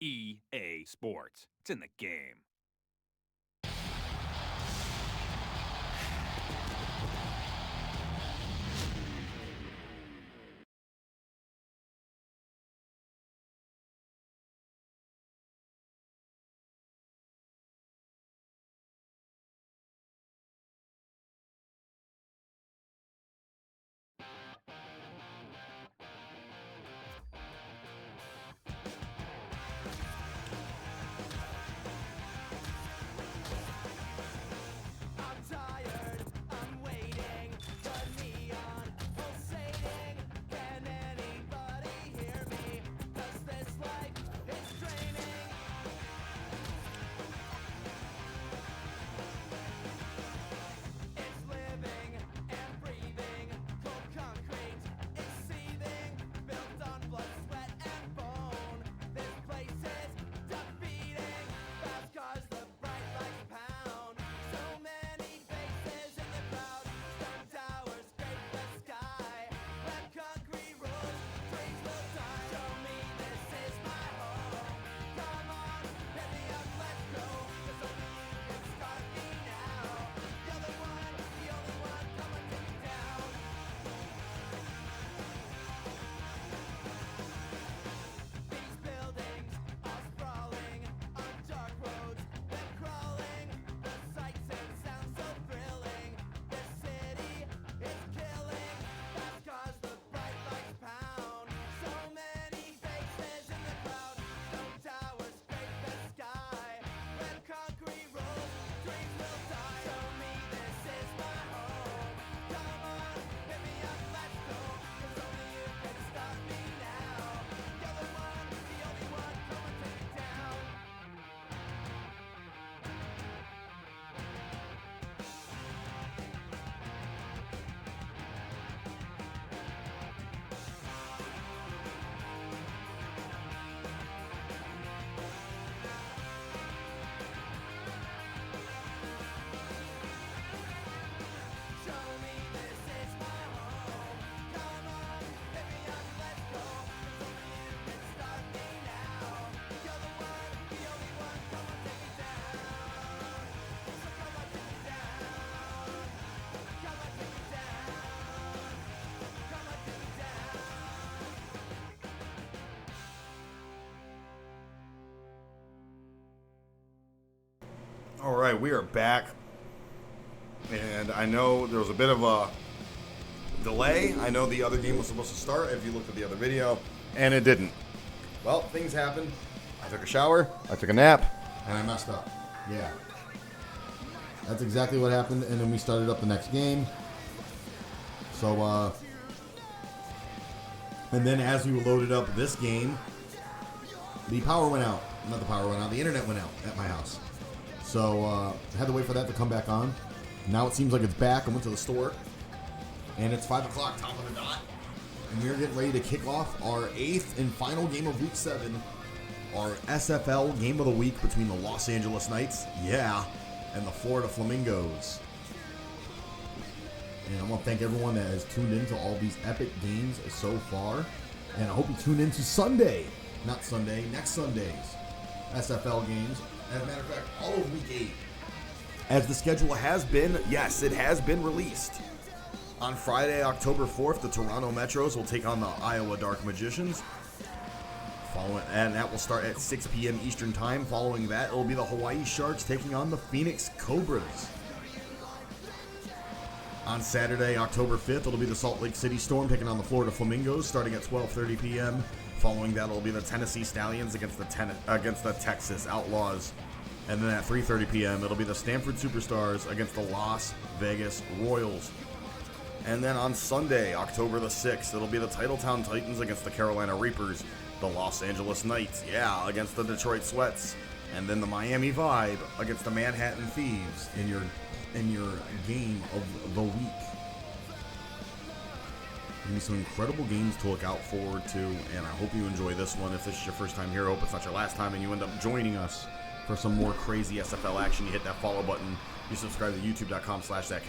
EA Sports. It's in the game. All right, we are back, and I know there was a bit of a delay. I know the other game was supposed to start if you looked at the other video, and it didn't. Well, things happened. I took a shower, I took a nap, and I messed up. Yeah. That's exactly what happened, and then we started up the next game. So, and then as we loaded up this game, the power went out. Not the power went out, the internet went out at my house. So, I had to wait for that to come back on. Now it seems like it's back. I went to the store, and it's 5 o'clock, top of the dot. And we're getting ready to kick off our 8th and final game of Week 7. Our SFL game of the week between the Los Angeles Knights, and the Florida Flamingos. And I want to thank everyone that has tuned into all these epic games so far. And I hope you tune into next Sunday's SFL games. As a matter of fact, all of Week 8. As the schedule has been, yes, it has been released. On Friday, October 4th, the Toronto Metros will take on the Iowa Dark Magicians. And that will start at 6 p.m. Eastern Time. Following that, it will be the Hawaii Sharks taking on the Phoenix Cobras. On Saturday, October 5th, it'll be the Salt Lake City Storm taking on the Florida Flamingos starting at 12:30 p.m. Following that, it'll be the Tennessee Stallions against the Texas Outlaws. And then at 3:30 p.m., it'll be the Stanford Superstars against the Las Vegas Royals. And then on Sunday, October the 6th, it'll be the Titletown Titans against the Carolina Reapers, the Los Angeles Knights, against the Detroit Sweats, and then the Miami Vibe against the Manhattan Thieves in your game of the week. Gonna be some incredible games to look out forward to, and I hope you enjoy this one. If this is your first time here, I hope it's not your last time, and you end up joining us for some more crazy SFL action. You hit that follow button. You subscribe to youtube.com/that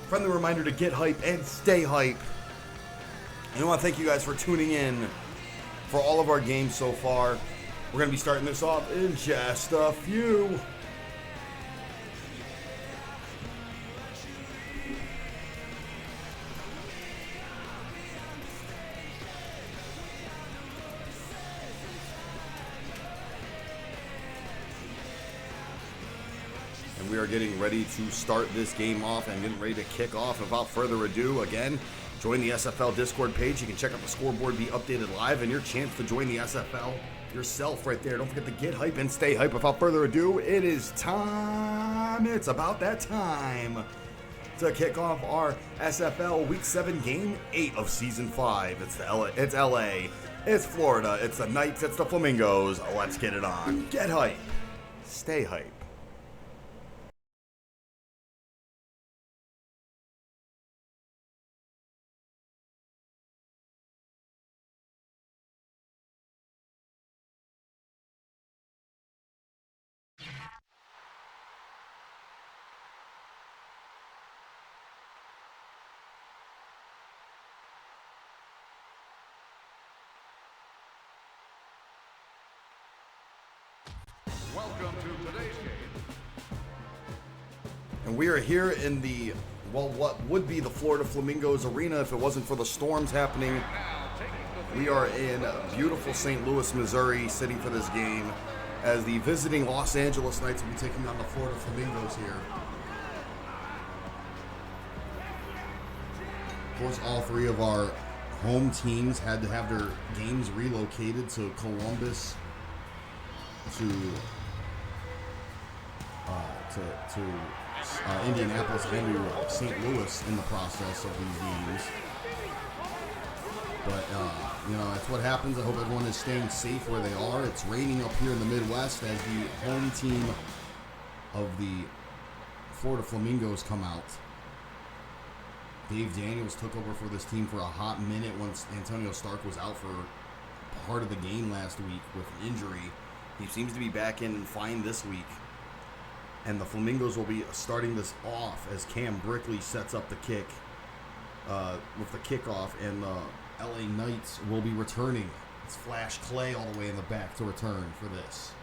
Friendly reminder to get hype and stay hype. And I want to thank you guys for tuning in for all of our games so far. We're going to be starting this off in just a few. We are getting ready to start this game off and getting ready to kick off. Without further ado, again, join the SFL Discord page. You can check out the scoreboard, be updated live, and your chance to join the SFL yourself right there. Don't forget to get hype and stay hype. Without further ado, it is time. It's about that time to kick off our SFL Week 7 Game 8 of Season 5. It's LA, it's Florida, it's the Knights, it's the Flamingos. Let's get it on. Get hype. Stay hype. Welcome to today's game. And we are here in the, well, what would be the Florida Flamingos arena if it wasn't for the storms happening. We are in beautiful St. Louis, Missouri, sitting for this game as the visiting Los Angeles Knights will be taking on the Florida Flamingos here. Of course, all three of our home teams had to have their games relocated to Columbus, to Indianapolis and to St. Louis in the process of these games. But, you know, that's what happens. I hope everyone is staying safe where they are. It's raining up here in the Midwest as the home team of the Florida Flamingos come out. Dave Daniels took over for this team for a hot minute once Antonio Stark was out for part of the game last week with an injury. He seems to be back in and fine this week. And the Flamingos will be starting this off as Cam Brickley sets up the kick with the kickoff, and the LA Knights will be returning. It's Flash Clay all the way in the back to return for this.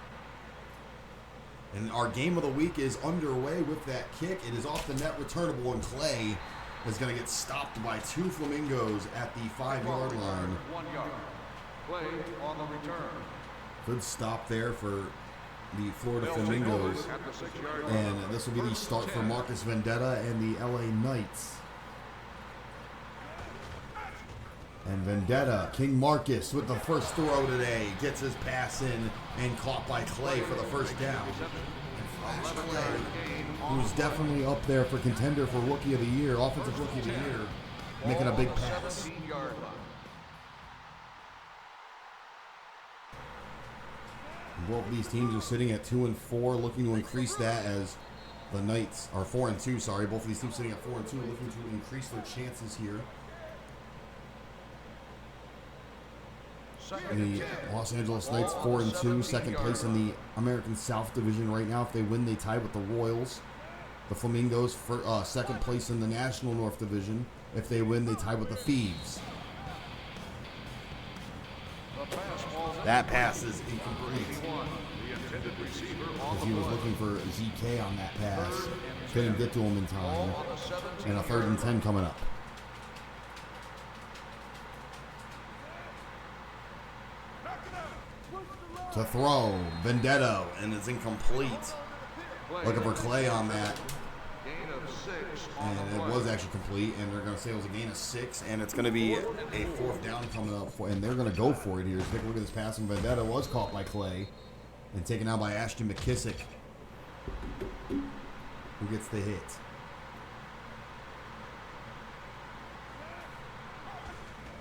And our game of the week is underway with that kick. It is off the net returnable, and Clay is going to get stopped by two Flamingos at the 5-yard line. 1 yard. Play on the return. Good stop there for the Florida Flamingos. And this will be the start for Marcus Vendetta and the LA Knights. And Vendetta, King Marcus with the first throw today, gets his pass in and caught by Clay for the first down. And Flash Clay, who's definitely up there for contender for Rookie of the Year, Offensive Rookie of the Year, making a big pass. Both of these teams are sitting at 2-4, looking to increase that as the Knights are 4-2. Sorry, both of these teams sitting at 4-2, looking to increase their chances here. The Los Angeles Knights 4-2, second place in the American South Division right now. If they win, they tie with the Royals. The Flamingos for second place in the National North Division. If they win, they tie with the Thieves. That pass is incomplete. As he was looking for ZK on that pass. Couldn't get to him in time. And a 3rd and 10 coming up. To throw, Vendetta, and it's incomplete. Looking for Clay on that. And it was actually complete, and they're going to say it was a gain of 6, and it's going to be a 4th down coming up, and they're going to go for it here. Take a look at this pass, and Vendetta was caught by Clay and taken out by Ashton McKissick, who gets the hit.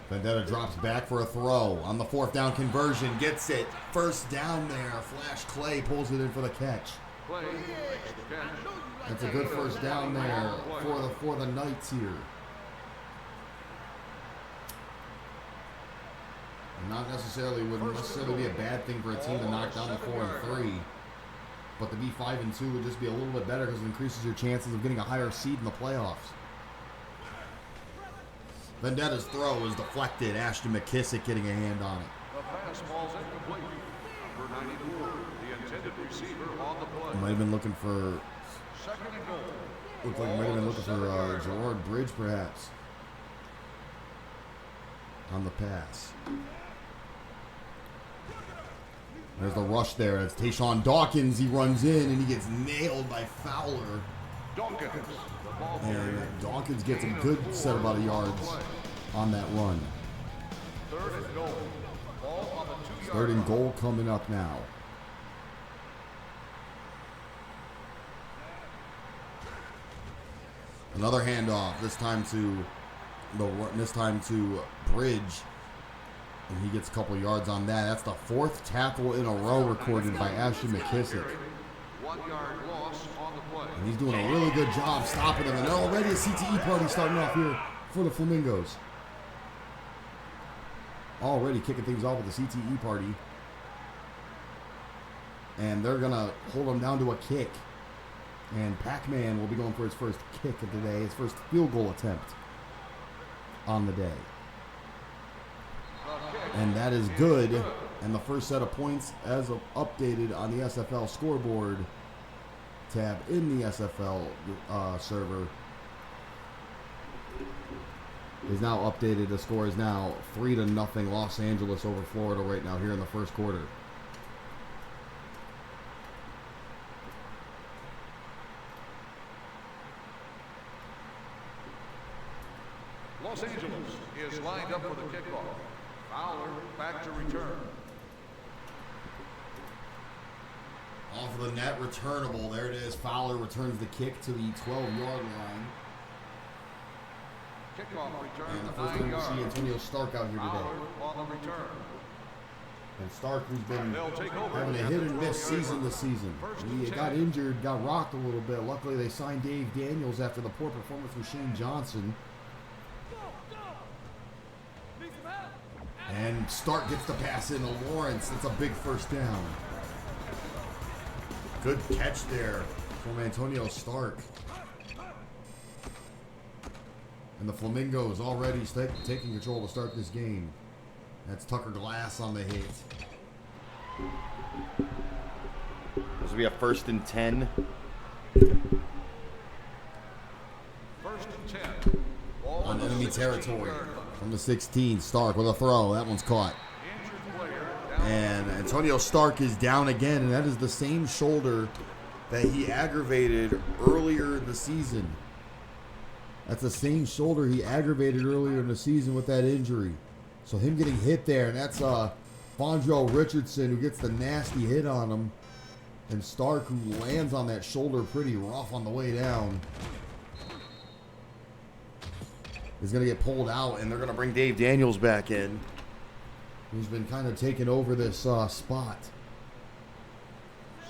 Vendetta drops back for a throw on the 4th down conversion, gets it. First down there. Flash Clay pulls it in for the catch. That's a good first down there for the Knights here. And not necessarily wouldn't necessarily be a bad thing for a team to knock down the 4-3, but to be 5-2 would just be a little bit better because it increases your chances of getting a higher seed in the playoffs. Vendetta's throw is deflected. Ashton McKissick getting a hand on it. The pass falls incomplete. Number 94, the intended receiver on the play. Might have been looking for. Second and goal. Looked like he might have been looking for Gerard Bridge, perhaps, on the pass. There's the rush there. It's Tayshawn Dawkins. He runs in and he gets nailed by Fowler. Dawkins, the ball carrier. And Dawkins gets a good set amount of yards on that run. Third and goal. Ball on the 2-yard Third and line. goal coming up now. Another handoff. This time to Bridge, and he gets a couple yards on that. That's the fourth tackle in a row recorded by Ashton McKissick. 1-yard loss on the play. And he's doing a really good job stopping them. And already a CTE party starting off here for the Flamingos. Already kicking things off with the CTE party. And they're going to hold them down to a kick. And Pac-Man will be going for his first kick of the day, his first field goal attempt on the day. And that is good. And the first set of points, as updated on the SFL scoreboard tab in the SFL server, is now updated. The score is now 3-0 Los Angeles over Florida right now here in the first quarter. Los Angeles is lined up for the kickoff. Fowler back to return. Off of the net, returnable. There it is. Fowler returns the kick to the 12-yard line. Kickoff return And the to first 9 time we yards. see Antonio Stark out here today. Fowler on the return. And Stark, who's been They'll take over having a at hit the and miss 12-yard season line. this season. First He and got 10. injured, got rocked a little bit. Luckily, they signed Dave Daniels after the poor performance from Shane Johnson. And Stark gets the pass into Lawrence. That's a big first down. Good catch there from Antonio Stark. And the Flamingos already taking control to start this game. That's Tucker Glass on the hit. This will be a 1st and 10. First and 10. Ball On the enemy 16-yard territory. line. From the 16, Stark with a throw. That one's caught. Injured player down. And Antonio Stark is down again, and that is the same shoulder that he aggravated earlier in the season. That's the same shoulder he aggravated earlier in the season with that injury. So him getting hit there, and that's Fondrell Richardson who gets the nasty hit on him. And Stark who lands on that shoulder pretty rough on the way down. Is going to get pulled out, and they're going to bring Dave Daniels back in, who's been kind of taking over this spot.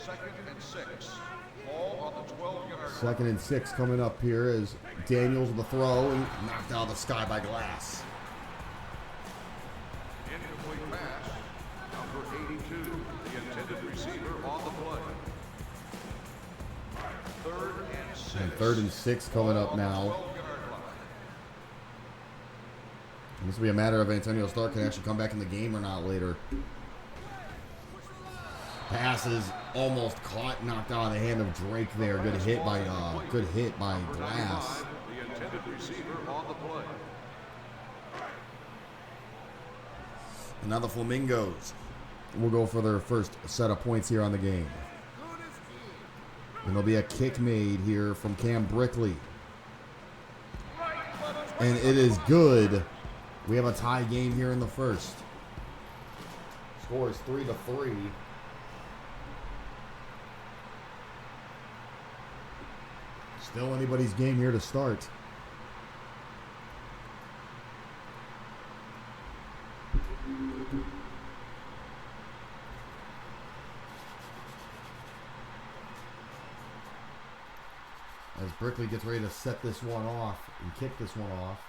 2nd and 6. Ball on the 12-yard 2nd and 6 coming up here as Daniels with the throw and knocked out of the sky by Glass. Incomplete pass. Number 82, the intended receiver on the play. 3rd and 6. And 3rd and 6 coming up now. 12-yard line. And this will be a matter of Antonio Stark can actually come back in the game or not later. Pass is almost caught, knocked out of the hand of Drake there. Good hit by Glass. The intended receiver on the play. And now the Flamingos will go for their first set of points here on the game. And there'll be a kick made here from Cam Brickley. And it is good. We have a tie game here in the first. Score is 3-3. Still anybody's game here to start. As Brickley gets ready to set this one off and kick this one off.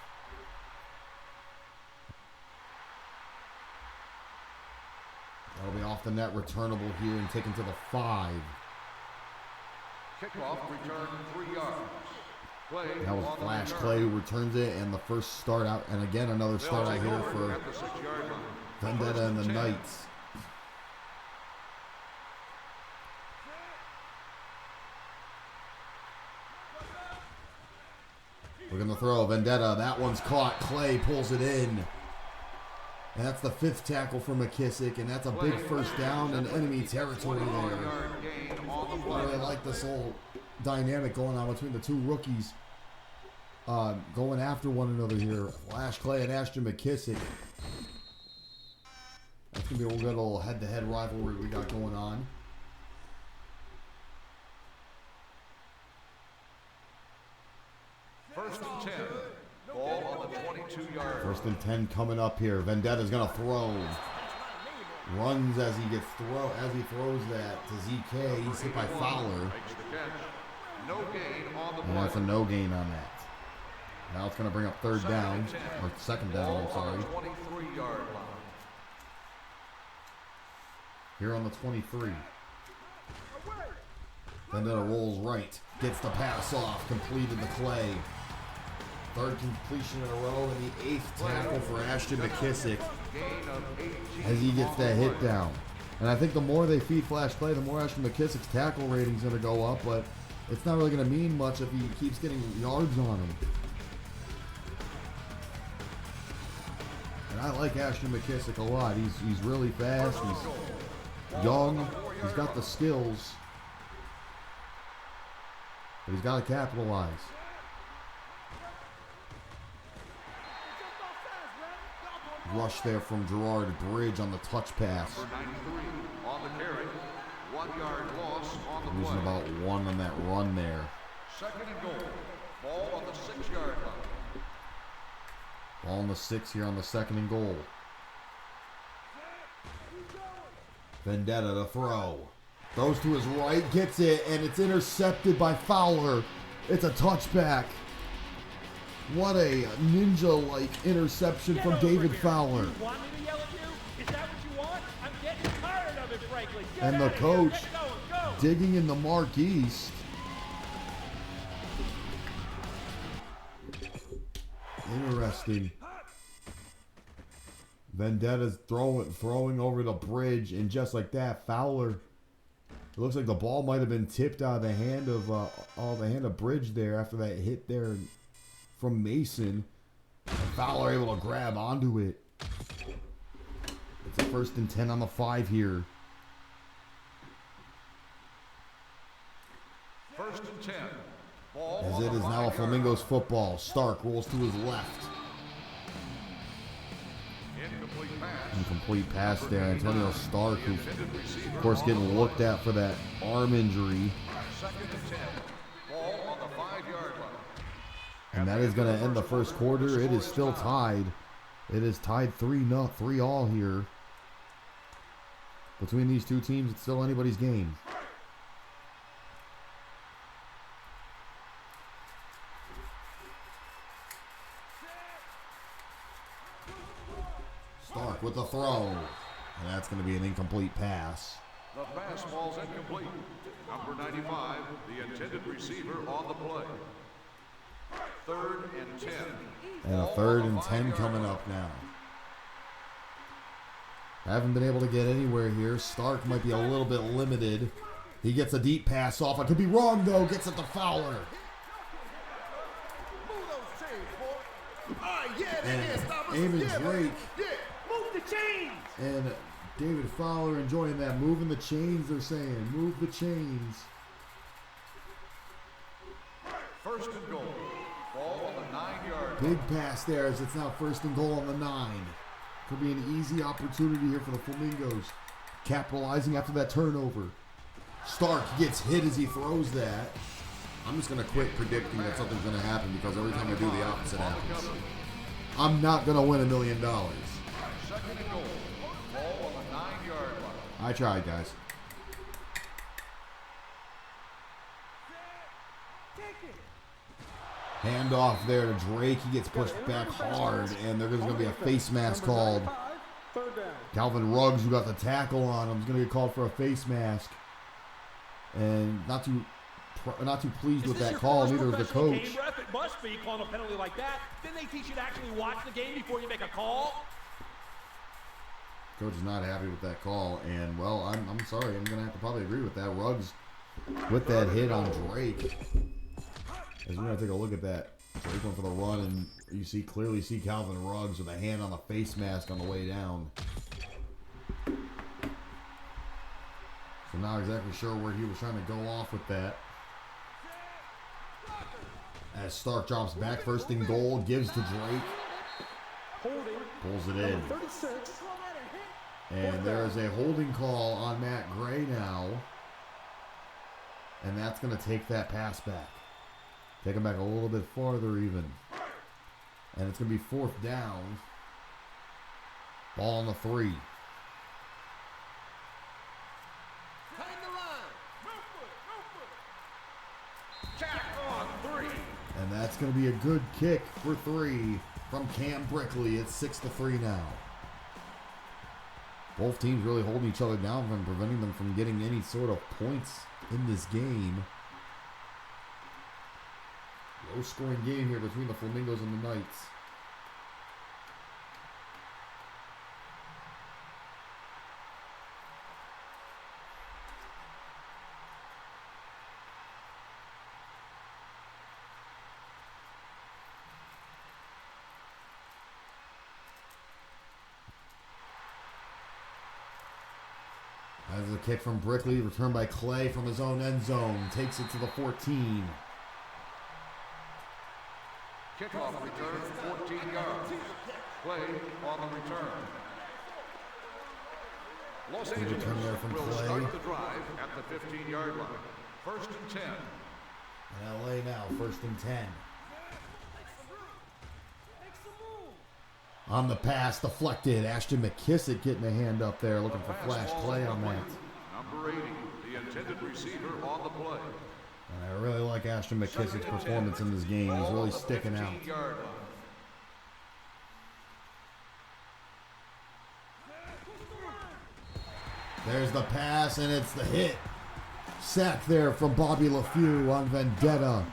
That'll be off the net, returnable here and taken to the 5. Kickoff return 3 yards. Play That was on the Flash return. Clay who returns it, and the first start out, and again another They'll start out take here over for at the 6-yard line. Vendetta First and the 10. Knights. We're going to throw Vendetta. That one's caught. Clay pulls it in. And that's the 5th tackle for McKissick, and that's a big first down in enemy territory there. 21-yard gain on the I play. really like this whole dynamic going on between the two rookies going after one another here. Flash Clay and Ashton McKissick. That's going to be a good little head-to-head rivalry we got going on. First and 10. Ball on the 22-yard line. 1st and 10 coming up here. Vendetta's going to throw. Runs as he throws that to ZK. He's hit by Fowler. Makes the catch. No gain on the And play. that's a no gain on that. Now it's going to bring up 3rd down. Or 2nd down, I'm Ball sorry. on the 23-yard line. Here on the 23. Vendetta rolls right. Gets the pass off. Completed the Clay. 3rd completion in a row, and the 8th tackle for Ashton McKissick Gain of 18 as he gets on the that hit play. down. And I think the more they feed Flash Clay, the more Ashton McKissick's tackle rating's going to go up, but it's not really going to mean much if he keeps getting yards on him. And I like Ashton McKissick a lot. He's really fast. He's young. He's got the skills. But he's got to capitalize. Rush there from Gerard Bridge on the touch pass. Number 93 on the carry. 1-yard loss on the Losing play. about 1 on that run there. 2nd and goal. Ball on the 6-yard line. Ball on the 6 here on the 2nd and goal. Vendetta to throw. Throws to his right, gets it, and it's intercepted by Fowler. It's a touchback. What a ninja-like interception from David Fowler. You want me to yell at you? Is that what you want? I'm getting tired of it, frankly. Get And the out of here. coach Get going. Go. digging in the Mark East. Interesting. Vendetta's throwing over the bridge, and just like that, Fowler. It looks like the ball might have been tipped out of the hand of Bridge there after that hit there from Mason. Fowler able to grab onto it. It's a 1st and 10 on the 5 here. 1st and 10. Ball As on it the is now a 5-yard Flamingos football. Stark rolls to his left. Incomplete pass. Incomplete pass there. Antonio Stark, who Intended receiver of course on getting the looked play. at for that arm injury. 2nd and 10. Ball on the 5-yard line. And that is going to end the first quarter. It is still tied. It is tied 3-3 here. Between these two teams, it's still anybody's game. Stark with the throw. And that's going to be an incomplete pass. The fastball's incomplete. Number 95, the intended receiver on the play. 3rd and 10. And a Ball 3rd on the and 10 5-yard coming line. up now. Haven't been able to get anywhere here. Stark might be a little bit limited. He gets a deep pass off. I could be wrong, though. Gets it to Fowler. And Eamon Drake Move the chains. and David Fowler enjoying that. Moving the chains, they're saying. Move the chains. 1st and goal. Ball on the 9-yard line. Big pass there as it's now 1st and goal on the 9. Could be an easy opportunity here for the Flamingos. Capitalizing after that turnover. Stark gets hit as he throws that. I'm just going to quit predicting that something's going to happen because every time I do, the opposite happens. I'm not going to win $1 million. 2nd and goal. Ball on the 9-yard line. I tried, guys. Handoff there to Drake. He gets pushed back hard, and there's going to be a face mask called. Calvin Ruggs, who got the tackle on him, is going to get called for a face mask. And not too pleased with that call. Neither was the coach. It must be, calling a penalty like that. Didn't they teach you to actually watch the game before you make a call? Coach is not happy with that call, and well, I'm sorry. I'm gonna have to probably agree with that. Ruggs with that hit on Drake. As we're gonna take a look at that. Drake went for the run, and you clearly see Calvin Ruggs with a hand on the face mask on the way down. So not exactly sure where he was trying to go off with that. As Stark drops back, first and goal, gives to Drake. Pulls it in. And there is a holding call on Matt Gray now. And that's going to take that pass back. Take him back a little bit farther even. And it's going to be 4th down. Ball on the 3. And that's going to be a good kick for 3 from Cam Brickley. It's 6-3 now. Both teams really holding each other down and preventing them from getting any sort of points in this game. Low scoring game here between the Flamingos and the Knights. As a kick from Brickley, returned by Clay from his own end zone. Takes it to the 14. Kickoff return, 14 yards. Clay on the return. Los Angeles will start the drive at the 15-yard line. 1st and 10. And LA now, 1st and 10. On the pass, deflected. Ashton McKissick getting a hand up there, looking for flash play on that. Number 80, the intended receiver on the play. And I really like Ashton McKissick's performance in this game. He's really sticking out. There's the pass, and it's the hit. Sack there from Bobby LaFew on Vendetta.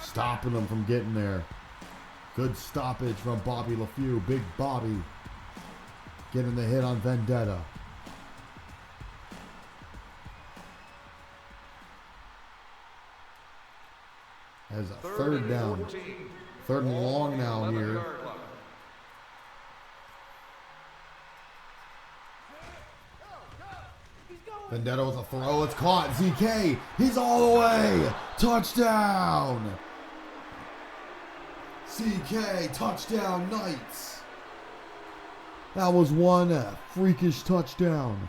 Stopping him from getting there. Good stoppage from Bobby LaFew. Big Bobby getting the hit on Vendetta. As a 3rd down. 3rd and long now here. Vendetta with a throw. It's caught. ZK. He's all the way. Touchdown. CK, touchdown, Knights. That was one freakish touchdown.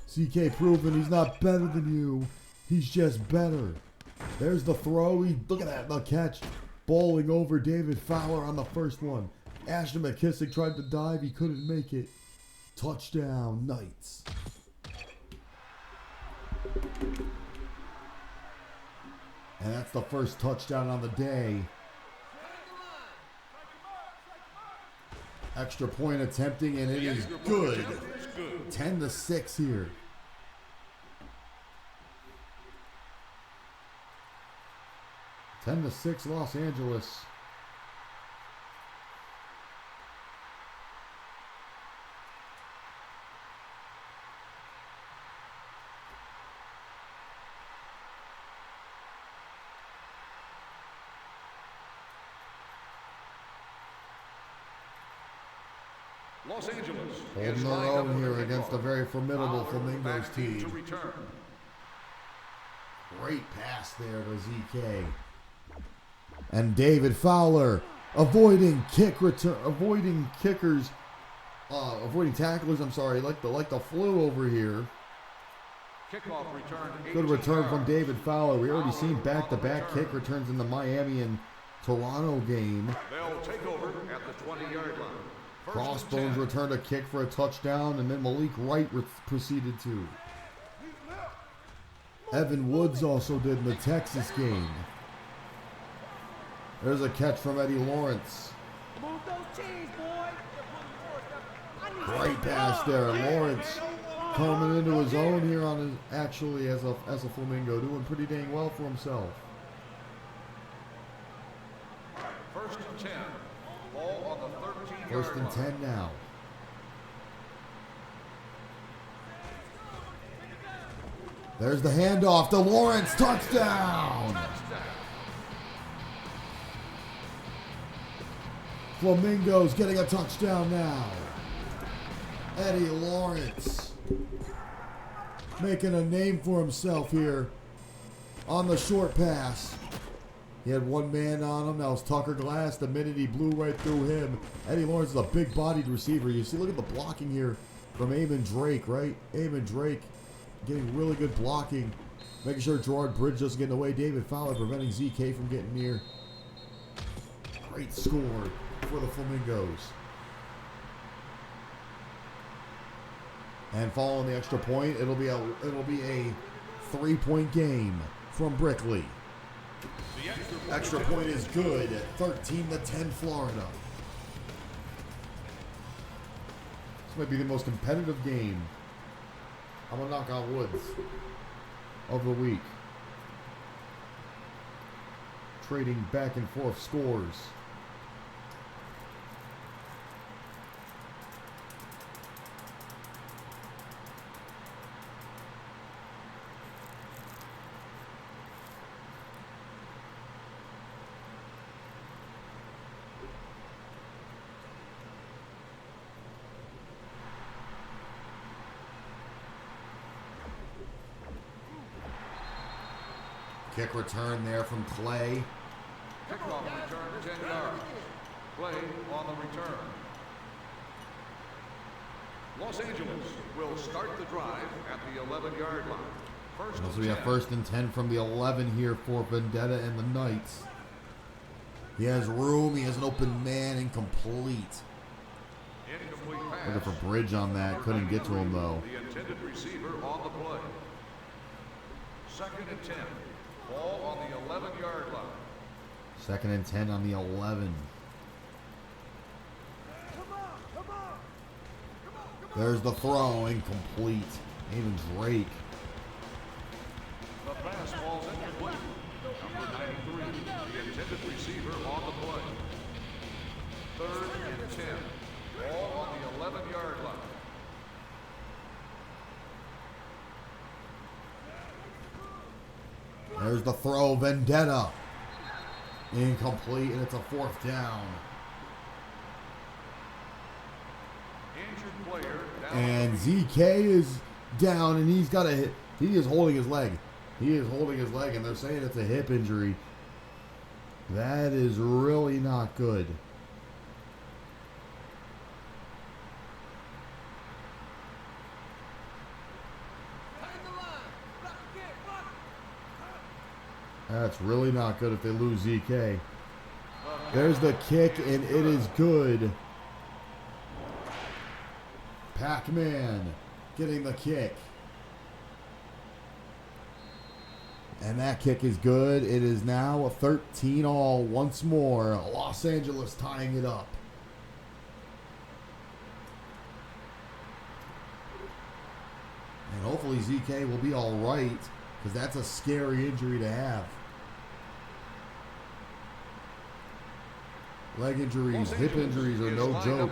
CK proving he's not better than you. He's just better. There's the throw. Look at that, the catch. Bowling over David Fowler on the first one. Ashton McKissick tried to dive. He couldn't make it. Touchdown, Knights. And that's the first touchdown on the day. Extra point attempting, and it is good. 10-6 here. Ten to 6 Los Angeles. Los Angeles holding their own here against a very formidable Flamingos team. Great pass there to ZK. And David Fowler avoiding kickers, avoiding tacklers. I'm sorry, like the flu over here. Kickoff return. Good return from David Fowler. We already seen back-to-back kick returns in the Miami and Toronto game. They'll take over at the 20-yard line. Crossbones returned a kick for a touchdown, and then Malik Wright proceeded to. Evan Woods also did in the Texas game. There's a catch from Eddie Lawrence. Great pass there. Lawrence coming into his own here on his, actually as a Flamingo, doing pretty dang well for himself. First and 10. Ball on the 13-yard line. First and 10 now. There's the handoff to Lawrence. Touchdown! Flamingos getting a touchdown now. Eddie Lawrence making a name for himself here on the short pass. He had one man on him. That was Tucker Glass. The minute he blew right through him. Eddie Lawrence is a big-bodied receiver. You see, look at the blocking here from Eamon Drake, right? Eamon Drake getting really good blocking. Making sure Gerard Bridge doesn't get in the way. David Fowler preventing ZK from getting near. Great score for the Flamingos. And following the extra point, it'll be a 3-point game from Brickley. Extra point is good. 13-10 Florida. This might be the most competitive game. I'm gonna knock on wood of the week. Trading back and forth scores. Kick return there from Clay. Kickoff return 10 yards. Play on the return. Los Angeles will start the drive at the 11-yard line. First So we have first and 10 from the 11 here for Vendetta and the Knights. He has room. He has an open man, incomplete. Incomplete pass. Looking for Bridge on that. Couldn't get to him though. The intended receiver on the play. Second and 10. Ball on the 11-yard line. Second and 10 on the 11. There's the throw, incomplete. Even Drake. The pass falls incomplete. Number 93, the intended receiver on the play. Third and 10. Ball on the 11-yard line. There's the throw, Vendetta. Incomplete, and it's a 4th down. Injured player down. And ZK is down, and he's got a hit. He is holding his leg. He is holding his leg, and they're saying it's a hip injury. That is really not good. That's really not good if they lose ZK. There's the kick, and it is good. Pac-Man getting the kick. And that kick is good. It is now a 13-all once more. Los Angeles tying it up. And hopefully ZK will be all right, because that's a scary injury to have. Leg injuries, hip injuries are no joke.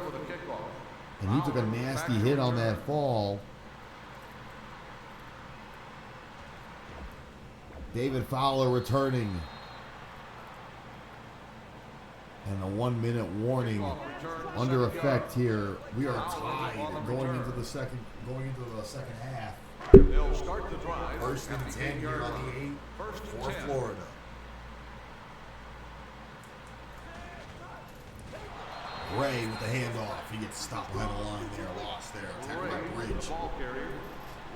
And he took a nasty hit on that fall. David Fowler returning. And a 1-minute warning under effect here. We are tied going into the second half. They'll start the drive. First and 10 here on the 8 for Florida. Gray with the handoff. He gets stopped behind the line there. Lost there. Tackled by Bridge. Ball carrier.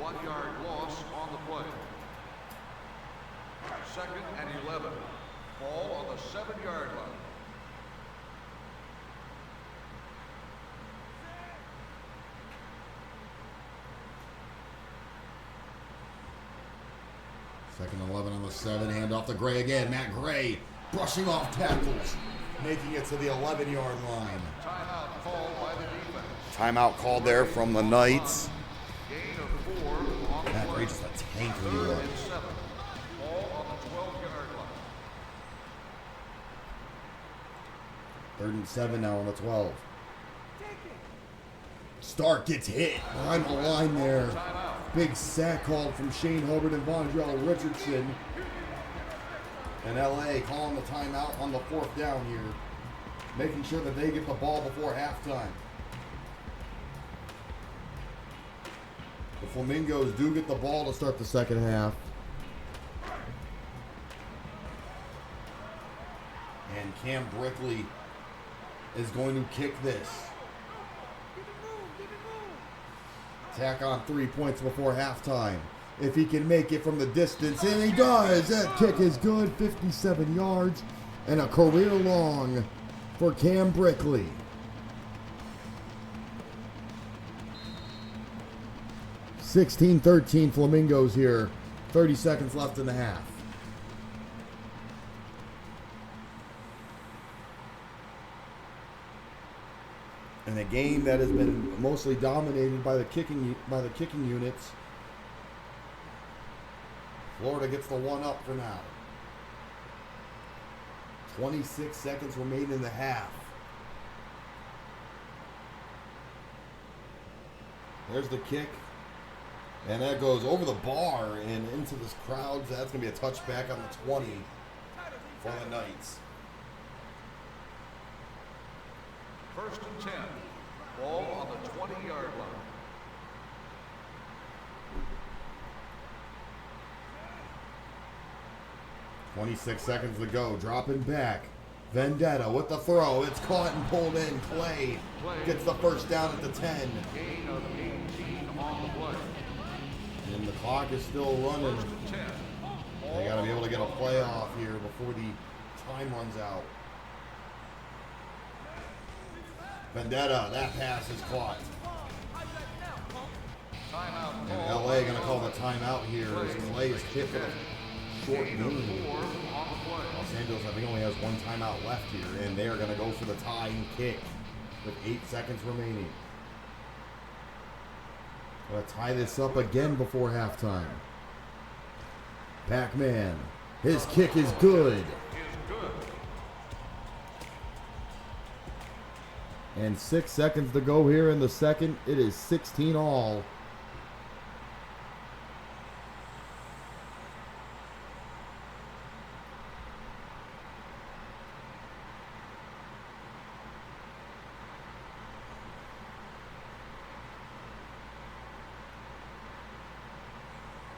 1-yard loss on the play. Second and 11. Ball on the 7-yard line. Second and 11 on the 7. Handoff to Gray again. Matt Gray brushing off tackles. Making it to the 11-yard line. Timeout called by the defense. Timeout called there from the Knights. Gain of painfully Third look. and 7. Ball on the 12-yard line. 3rd and 7 now on the 12. Stark gets hit behind the line there. Big sack called from Shane Hubbard and Vondrell Richardson. And LA calling the timeout on the 4th down here, making sure that they get the ball before halftime. The Flamingos do get the ball to start the second half. And Cam Brickley is going to kick this. Tack on 3 points before halftime. If he can make it from the distance, and he does. That kick is good, 57 yards, and a career long for Cam Brickley. (16-13) Flamingos here. 30 seconds left in the half. In a game that has been mostly dominated by the kicking units, Florida gets the one up for now. 26 seconds remain in the half. There's the kick. And that goes over the bar and into this crowd. That's going to be a touchback on the 20 for the Knights. 1st and 10. Ball on the 20-yard line. .26 seconds to go. Dropping back. Vendetta with the throw. It's caught and pulled in. Clay gets the first down at the 10. Gain of 18 on the play. And the clock is still running. 1st and 10. They got to be able to get a play off here before the time runs out. Vendetta, that pass is caught. Timeout. And LA going to call the timeout here as Clay is hit for a short Gain of gain. 4 on the play. Los Angeles, I think, only has one timeout left here, and they are going to go for the tying kick with 8 seconds remaining. Going to tie this up again before halftime. Pac-Man, his kick is good. And 6 seconds to go here in the second. It is 16 all.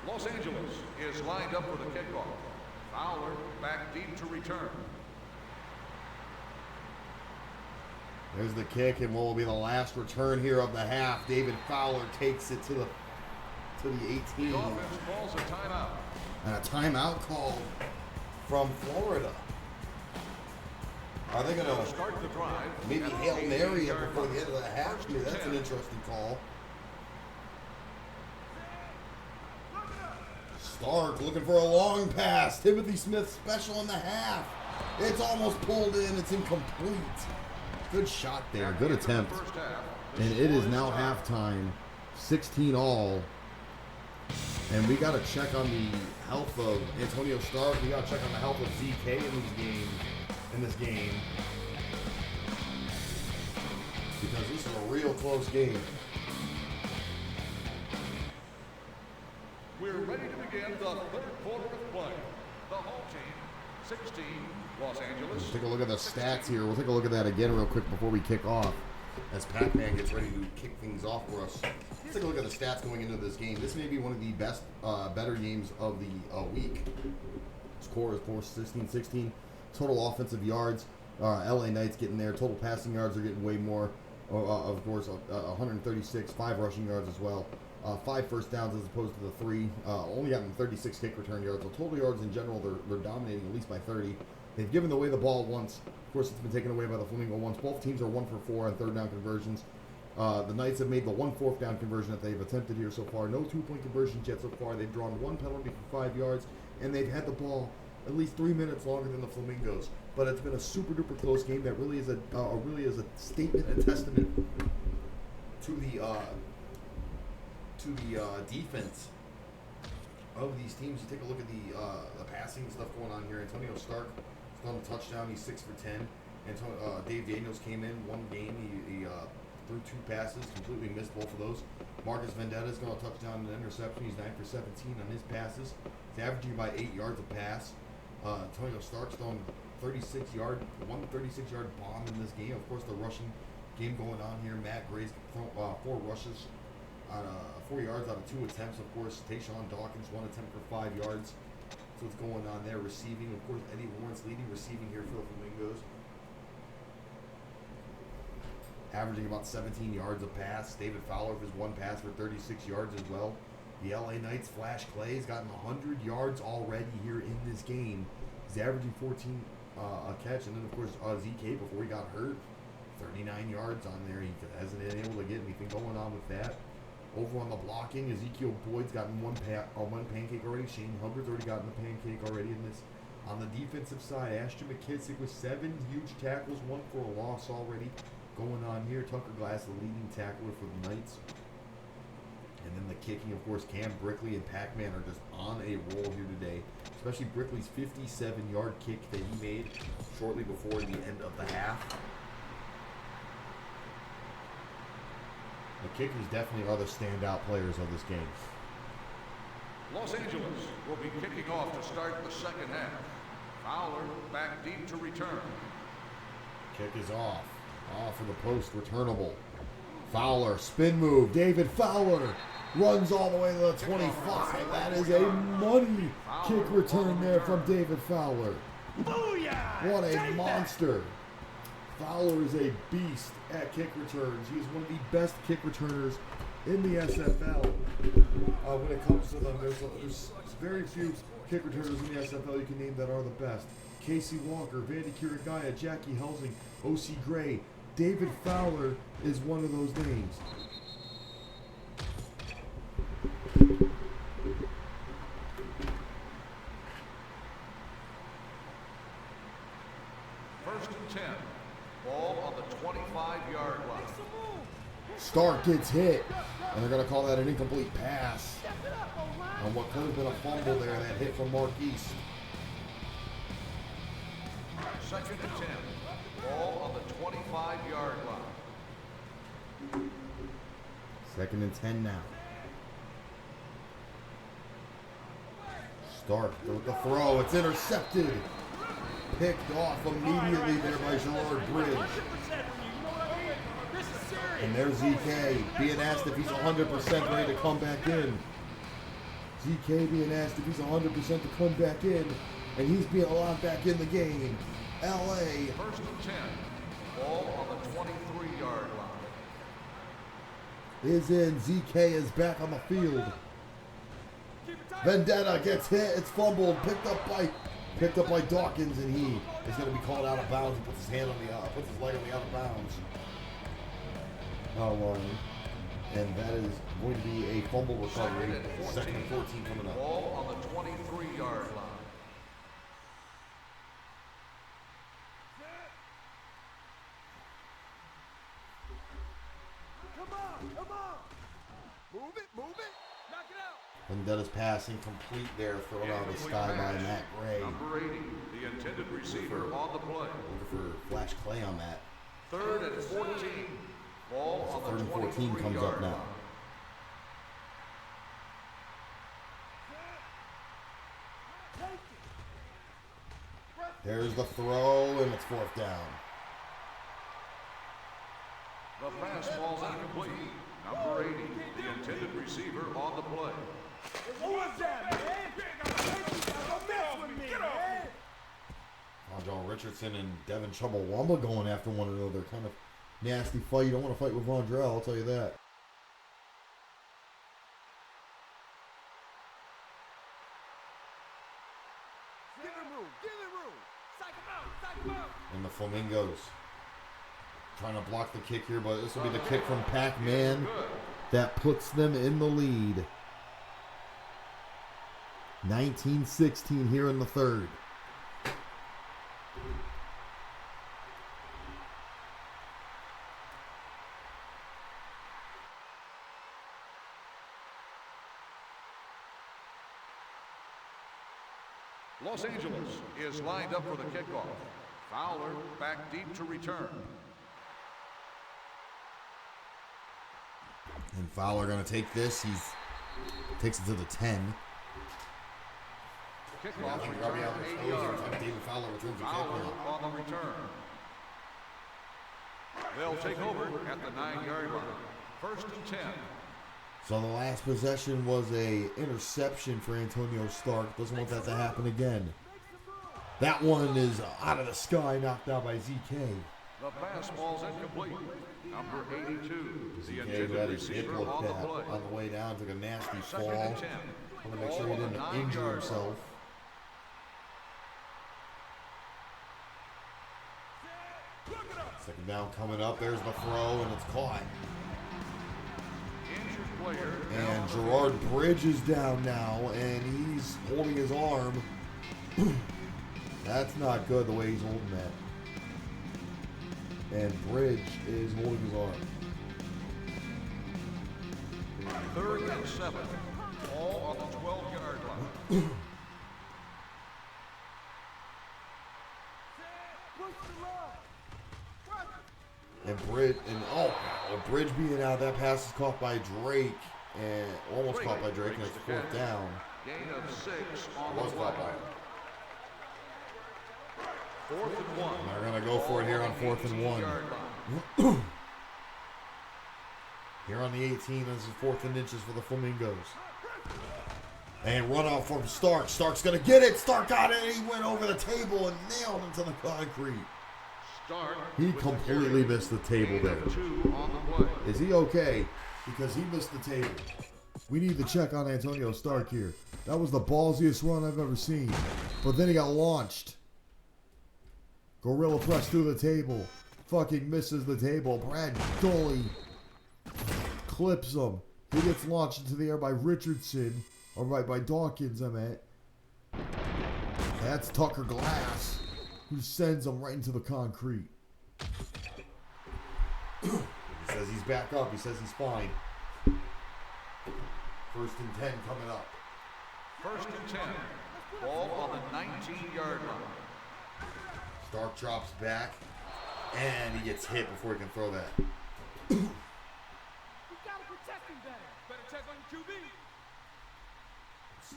Los Angeles is lined up for the kickoff. Fowler back deep to return. There's the kick, and what will be the last return here of the half. David Fowler takes it to the 18. The offense calls a timeout. And a timeout call from Florida. Are they going to Start the drive. maybe Hail Mary it before the end of the half? I mean, that's an interesting call. Stark looking for a long pass. Timothy Smith special in the half. It's almost pulled in. It's incomplete. Good shot there. Good attempt. And it is now halftime. 16 all. And we got to check on the health of Antonio Stark. We got to check on the health of ZK in this game. Because this is a real close game. We're ready to begin the 3rd quarter of play. The home team, 16, Los Angeles. Let's take a look at the stats here. We'll take a look at that again real quick before we kick off. As Pac-Man gets ready to kick things off for us. Let's take a look at the stats going into this game. This may be one of the better games of the week. Score is 16-16. Total offensive yards. LA Knights getting there. Total passing yards are getting way more. Of course, 136. 5 rushing yards as well. 5 first downs as opposed to the 3. Only gotten 36 kick return yards. So total yards in general, they're dominating at least by 30. They've given away the ball once. Of course, it's been taken away by the Flamingo once. Both teams are 1 for 4 on 3rd down conversions. The Knights have made the 1 4th down conversion that they've attempted here so far. No 2-point conversions yet so far. They've drawn 1 penalty for 5 yards, and they've had the ball at least 3 minutes longer than the Flamingos. But it's been a super duper close game that really is a statement, a testament to the defense of these teams. You take a look at the passing stuff going on here. Antonio Stark is on the touchdown. He's 6 for 10. Dave Daniels came in one game. He threw 2 passes, completely missed both of those. Marcus Vendetta is going to touchdown and interception. He's 9 for 17 on his passes. He's averaging about 8 yards a pass. Antonio Stark's throwing 136-yard bomb in this game. Of course, the rushing game going on here. Matt Gray's 4 rushes on 4 yards out of 2 attempts. Of course, Tayshawn Dawkins 1 attempt for 5 yards. So what's going on there? Receiving, of course, Eddie Warren's leading receiving here for the Flamingos, averaging about 17 yards a pass. David Fowler with his 1 pass for 36 yards as well. The LA Knights' Flash Clay's gotten 100 yards already here in this game. He's averaging 14 a catch, and then of course ZK before he got hurt, 39 yards on there. He hasn't been able to get anything going on with that. Over on the blocking, Ezekiel Boyd's gotten one pancake already. Shane Hubbard's already gotten a pancake already in this. On the defensive side, Ashton McKissick with 7 huge tackles, 1 for a loss already going on here. Tucker Glass, the leading tackler for the Knights. And then the kicking, of course, Cam Brickley and Pac-Man are just on a roll here today. Especially Brickley's 57-yard kick that he made shortly before the end of the half. The kickers definitely are the standout players of this game. Los Angeles will be kicking off to start the second half. Fowler back deep to return. Kick is off. Off for the post, returnable. Fowler, spin move. David Fowler runs all the way to the 25. That is a money kick return there from David Fowler. Booyah! What a monster. Fowler is a beast at kick returns. He is one of the best kick returners in the SFL. When it comes to them, there's very few kick returners in the SFL you can name that are the best. Casey Walker, Vandy Kirigaya, Jackie Helsing, O.C. Gray. David Fowler is one of those names. First and 10. Ball on the 25-yard line. Stark gets hit, and they're going to call that an incomplete pass on what could have been a fumble there, that hit from Marquise. Second and 10. Ball on the 25-yard line. Second and 10 now. Stark with the throw. It's intercepted. Picked off immediately there by Gerard Bridge. And there's ZK being asked if he's 100% ready to come back in. ZK being asked if he's 100% to come back in. And he's being allowed back in the game. LA. First and 10. Ball on the 23-yard line. Is in. ZK is back on the field. Vendetta gets hit. It's fumbled. Picked up by Dawkins, and he is going to be called out of bounds. He puts his leg on the out of bounds line. And that is going to be a fumble recovery. Second and 14 coming up. Ball on the 23-yard line. Come on! Move it! Knock it out! Vendetta's pass incomplete there, thrown out of the sky by Matt Gray. Number 80, the intended receiver on the play. Looking for Flash Clay on that. Third and 14. Ball on Third the and 14 comes up 23-yard now. line. There's the throw, and it's 4th down. The pass falls incomplete. Number 80, the intended receiver on the play. Who was that, man? Don't mess with me, man! Von Richardson and Devin Chumbawamba going after one another. Kind of nasty fight. You don't want to fight with Vondrell, I'll tell you that. Give him room! Psych him out! And the Flamingos trying to block the kick here, but this will be the kick from Pac-Man that puts them in the lead. 19-16 here in the third. Los Angeles is lined up for the kickoff. Fowler back deep to return. And Fowler going to take this. He takes it to the 10. Kickoff return 8 yards. David Fowler returns the Fowler kickoff. on the return. They'll take over at the 9-yard line. 1st and 10. So the last possession was a interception for Antonio Stark. Doesn't want that to happen again. That one is out of the sky, knocked out by ZK. The pass ball's incomplete. Number 82, the ZK intended had his hip receiver looked on the at play. on the way down, took a nasty 2nd fall. and 10. Want to make sure he didn't injure himself. Second down coming up. There's the throw, and it's caught. Injured player. And Gerard Bridge is down now, and he's holding his arm. That's not good the way he's holding that. And Bridge is holding his arm. 3rd and 7. All on the 12-yard line. And Bridge being out, that pass is caught by Drake, and almost caught by Drake, and it's 4th down. Gain of 6 on the Almost play. caught by him. 4th and 1. And they're going to go for it here on 4th and 1. 18-yard line. Here on the 18, this is 4th and inches for the Flamingos. And run off from Stark. Stark's going to get it. Stark got it. He went over the table and nailed him to the concrete. Stark He completely missed the table gain there. of 2 on the play. Is he okay? Because he missed the table. We need to check on Antonio Stark here. That was the ballsiest run I've ever seen. But then he got launched. Gorilla press through the table. Fucking misses the table. Brad Gully clips him. He gets launched into the air by Richardson. Or by Dawkins, I meant. That's Tucker Glass, who sends him right into the concrete. He says he's back up. He says he's fine. 1st and 10 coming up. 1st and 10. Ball on the 19-yard line. Stark drops back, and he gets hit before he can throw that. You gotta protect him better. Better check on your QB.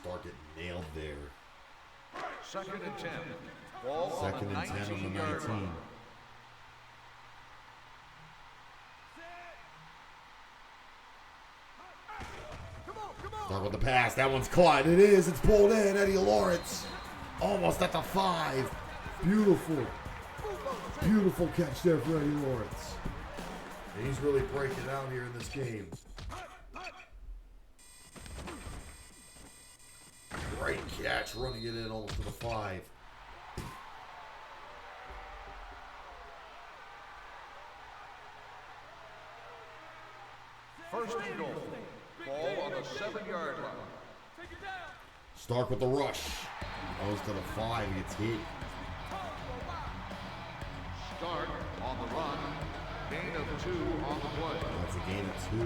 Stark getting nailed there. 2nd and 10. Ball on the 2nd and 10 on the 19-yard 19. line. Stark with the pass. That one's caught. It is. It's pulled in. Eddie Lawrence almost at the 5. Beautiful. Beautiful catch there for Eddie Lawrence. And he's really breaking out here in this game. Great catch, running it in almost to the 5. First and goal. Ball on the 7-yard line. Take it down. Stark with the rush. Goes to the 5. He gets hit. Stark on the run. Gain of 2 on the play. That's a gain of 2.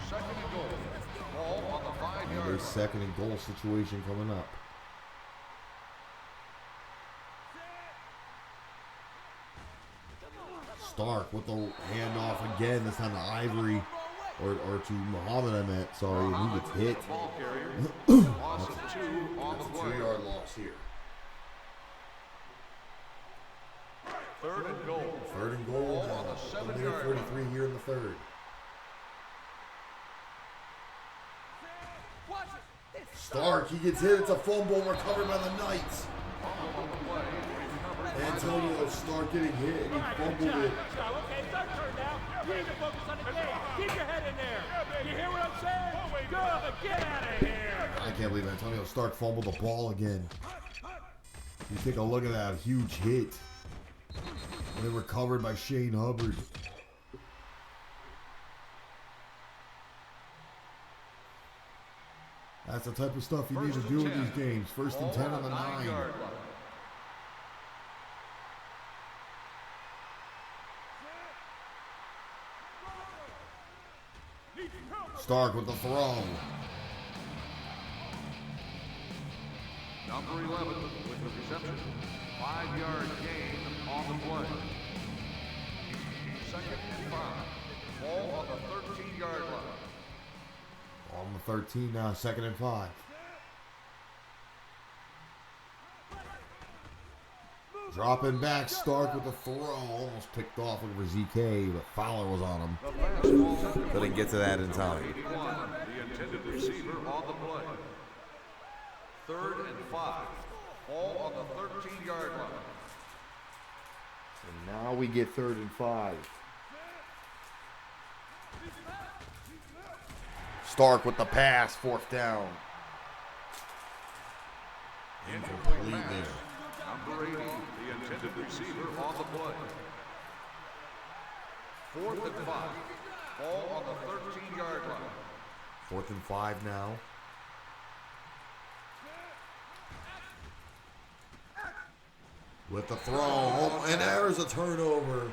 2nd and goal. Ball on the 5-yard Another line. 2nd and goal situation coming up. Stark with the handoff again. This time to Ivory, or to Muhammad, I meant. Sorry, and he gets hit. Ball carrier. Loss of 2 on the That's a play. 2-yard loss here. 3rd and goal. 3rd and goal. Ball on the A 7-yard minute line. 33 here in the 3rd. Watch it. Stark, he gets hit. It's a fumble recovered by the Knights. Fumble on the play. Recovered by Antonio Stark getting hit, and he fumbled it. Okay, it's our turn now. You need to focus on the game. Keep your head in there. You hear what I'm saying? Good, but get out of here. I can't believe Antonio Stark fumbled the ball again. You take a look at that huge hit. And then recovered by Shane Hubbard. That's the type of stuff you need to First do and in these 10. games. 1st and 10 on the 9. 9-yard line. Stark with the throw. Number 11 with the reception. 5-yard gain on the play. 2nd and 5. Ball on the 13-yard line. On the 13 now, 2nd and 5. Dropping back, Stark with the throw. Almost picked off over ZK, but Fowler was on him. Couldn't get to that in time. 81, the intended receiver on the play. 3rd and 5. Ball on the 13-yard line. And now we get 3rd and 5. Stark with the pass, 4th down. Incomplete there. Number 80, the intended receiver on the play. 4th and 5. Ball on the 13-yard line. 4th and 5 now. With the throw, and there's a turnover.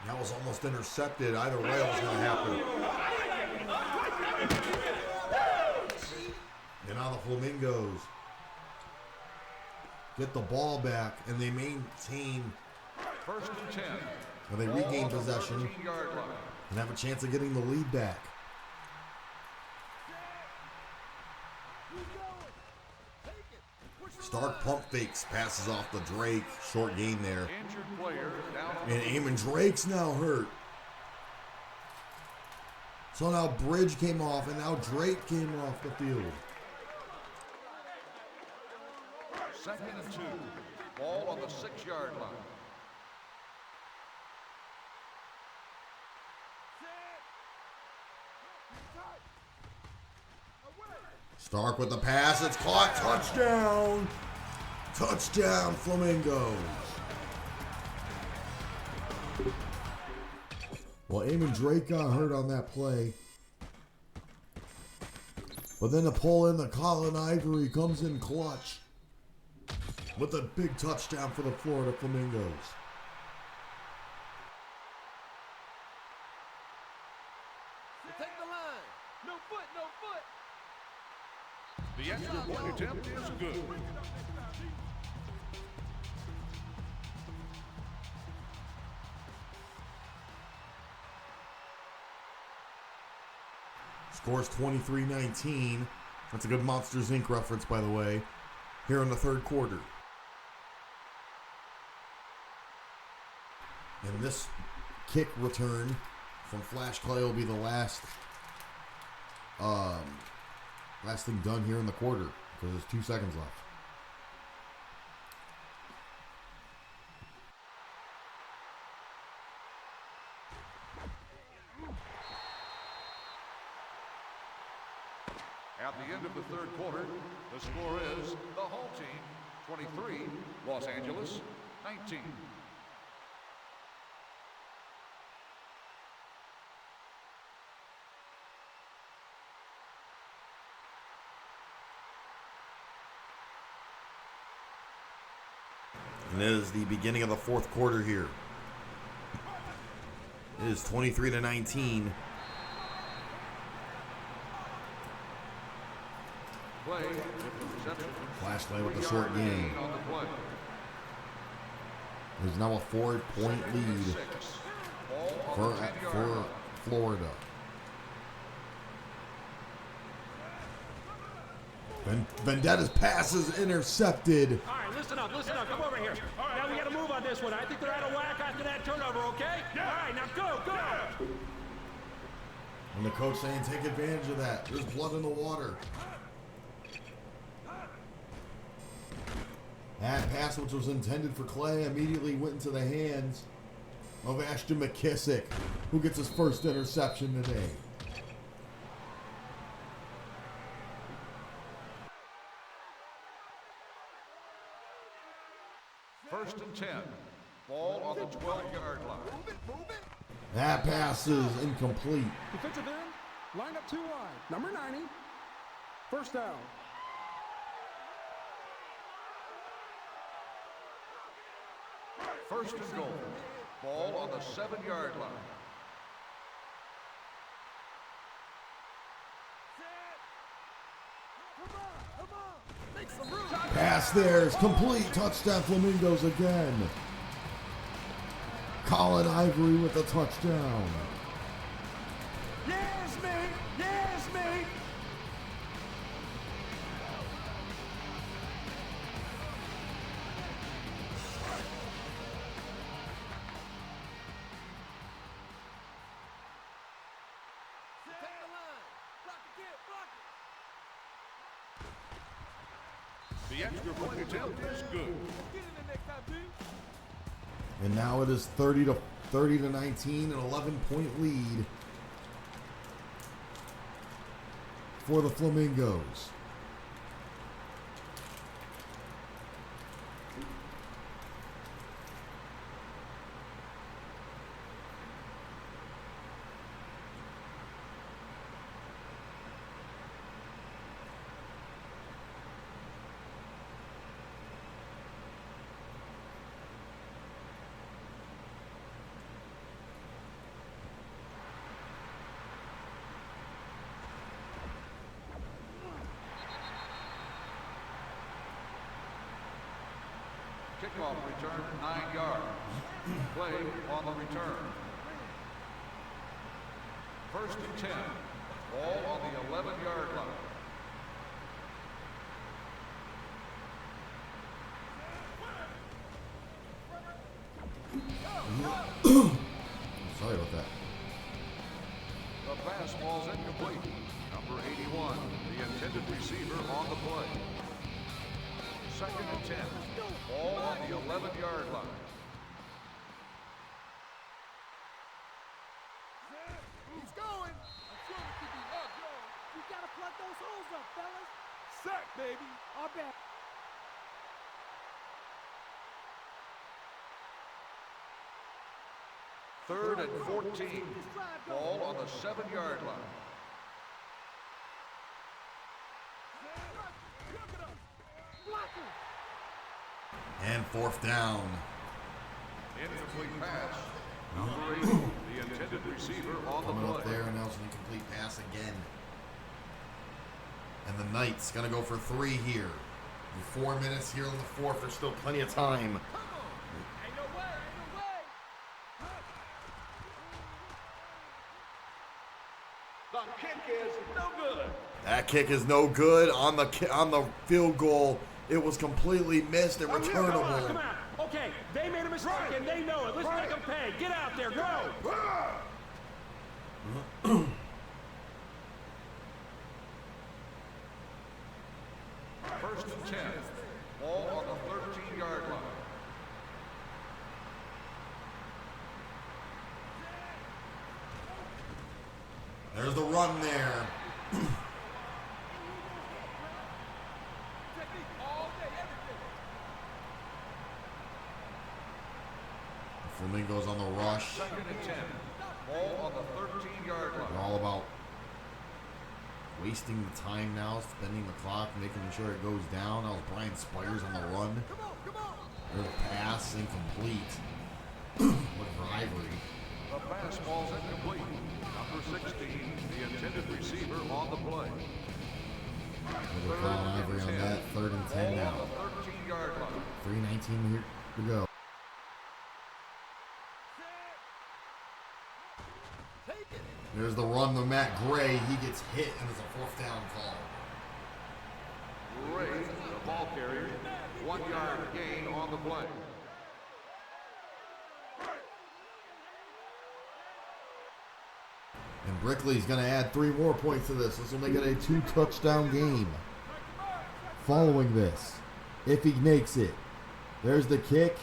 That was almost intercepted. Either way, it was going to happen. And now the Flamingos get the ball back, and they maintain. 1st and 10. And they regain possession and have a chance of getting the lead back. Stark pump fakes, passes off to Drake. Short gain there. Injured player down. And Eamon Drake's now hurt. So now Bridge came off, and now Drake came off the field. 2nd and 2. Ball on the 6-yard line. Stark with the pass. It's caught. Touchdown. Touchdown, Flamingos. Well, Eamon Drake got hurt on that play. But then to pull in the Colin Ivory comes in clutch with a big touchdown for the Florida Flamingos. Take the line. No foot, no foot. The extra point attempt is good. Scores 23-19. That's a good Monsters Inc. reference, by the way, here in the 3rd quarter. And this kick return from Flash Clay will be the last thing done here in the quarter, because there's 2 seconds left. At the end of the 3rd quarter, the score is the home team 23, Los Angeles 19. And it is the beginning of the 4th quarter here. It is 23-19. Play with the reception. Flash Clay with the short gain. On the play. There's now a 4-point lead 6. Ball on the 10-yard for line. Florida. Vendetta's pass is intercepted. All right, listen up, come over here. Now we got to move on this one. I think they're out of whack after that turnover, okay? Yeah. All right, now go. And the coach saying, take advantage of that. There's blood in the water. That pass, which was intended for Clay, immediately went into the hands of Ashton McKissick, who gets his first interception today. First and 10. Ball on the 12-yard line. That pass is incomplete. Defensive end, line up 2 wide. Number 90. First down. First and goal. Ball on the 7-yard line. pass there is complete. Touchdown Flamingos again. Colin Ivory with the touchdown. Yes, mate! Yes, mate! The extra point attempt is good. And now it is 30 to 19, an 11-point lead for the Flamingos. Kickoff return 9 yards. Play on the return. First and 10. Ball on the 11-yard line. Sorry about that. The pass ball's incomplete. Number 81, the intended receiver on the play. Second and 10. Ball on the 11-yard line. He's going! I'm sure it could be up, yo! You gotta plug those holes up, fellas! Sack, baby! I'll bet! Third and 14. Ball on the 7-yard line. And fourth down. Incomplete pass. Number 80, the intended receiver on the Coming play. up there, and that was an incomplete pass again. And the Knights gonna go for 3 here. With 4 minutes here in the fourth, there's still plenty of time. Ain't no way! Ain't no way! The kick is no good! That kick is no good on the field goal. It was completely missed and returnable. Come on! Okay, they made a mistake and they know it. Let's make them pay. Get out there, go! First and 10. Ball on the 13-yard line. There's the run there. Flamingos on the rush. Second and 10. Ball on the 13-yard line. They're all about wasting the time now, spending the clock, making sure it goes down. That was Brian Spires on the run. There's a pass incomplete. Look for Ivory. The pass ball's incomplete. Number 16, the intended receiver on the play. They're calling Ivory on that. Third and 10 now. Ball on the 13-yard line. 3:19 here to go. There's the run to Matt Gray. He gets hit and it's a fourth down call. Gray, the ball carrier, 1-yard gain on the play. And Brickley's going to add 3 more points to this. This will make it a 2-touchdown game. Following this, if he makes it, there's the kick,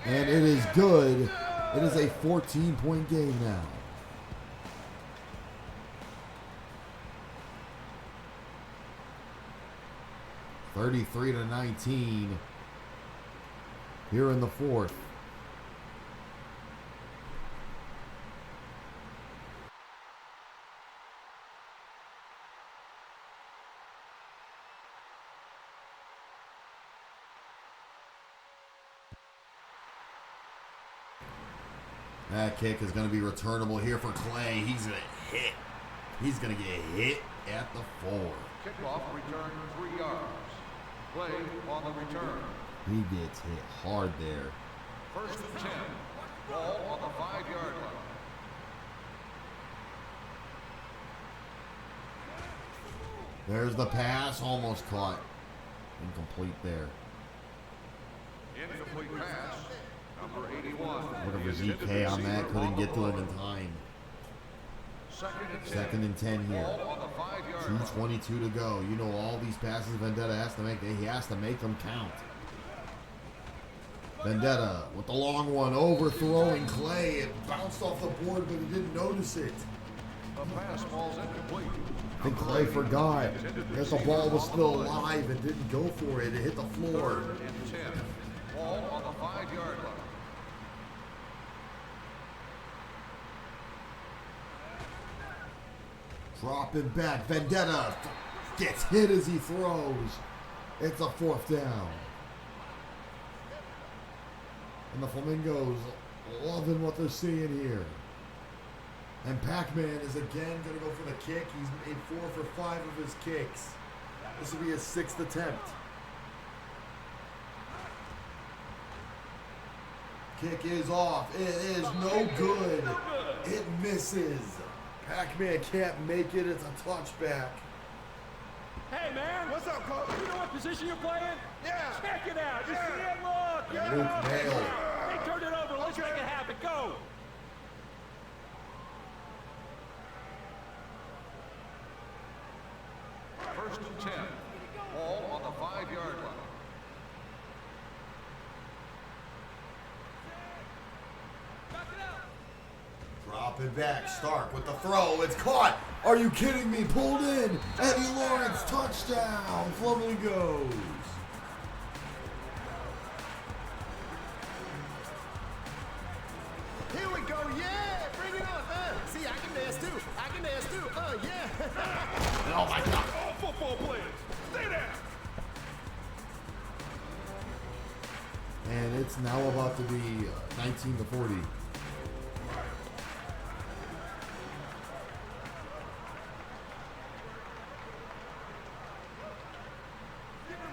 and it is good. It is a 14-point game now. (33-19) here in the fourth. That kick is going to be returnable here for Clay. He's going to hit. He's going to get hit at the 4. Kickoff return 3 yards. Play on the return. He gets hit hard there. First and 10. Ball on the 5-yard line. There's the pass, almost caught. Incomplete there. Incomplete pass. Number 81. Looking for ZK on that, couldn't get to him in time. Second and 10 here. Ball on the 5-yard line. 2:22 to go. You know all these passes Vendetta has to make. He has to make them count. Vendetta with the long one, overthrowing Clay. It bounced off the board, but he didn't notice it. The pass falls incomplete. I think Clay forgot that the ball was still alive and didn't go for it. It hit the floor. Third and 10. Ball on the 5-yard line. Dropping back. Vendetta gets hit as he throws. It's a 4th down. And the Flamingos loving what they're seeing here. And Pac-Man is again going to go for the kick. He's made 4 for 5 of his kicks. This will be his 6th attempt. Kick is off. It is no good. It misses. Pac-Man can't make it. It's a touchback. Hey, man. What's up, coach? You know what position you're playing? Yeah. Check it out. You see it? Look. Yeah. Luke nailed. Hey, turn it over. Let's make it happen. Go. First and 10. Ball on the 5-yard line. Dropping back. Stark with the throw. It's caught. Are you kidding me? Pulled in. Eddie Lawrence, touchdown. Flamingos. Here we go, yeah! Bring it on! See, I can dance too! I can dance too! Yeah! Oh my God. All football players, stay there. And it's now about to be 19 to 40.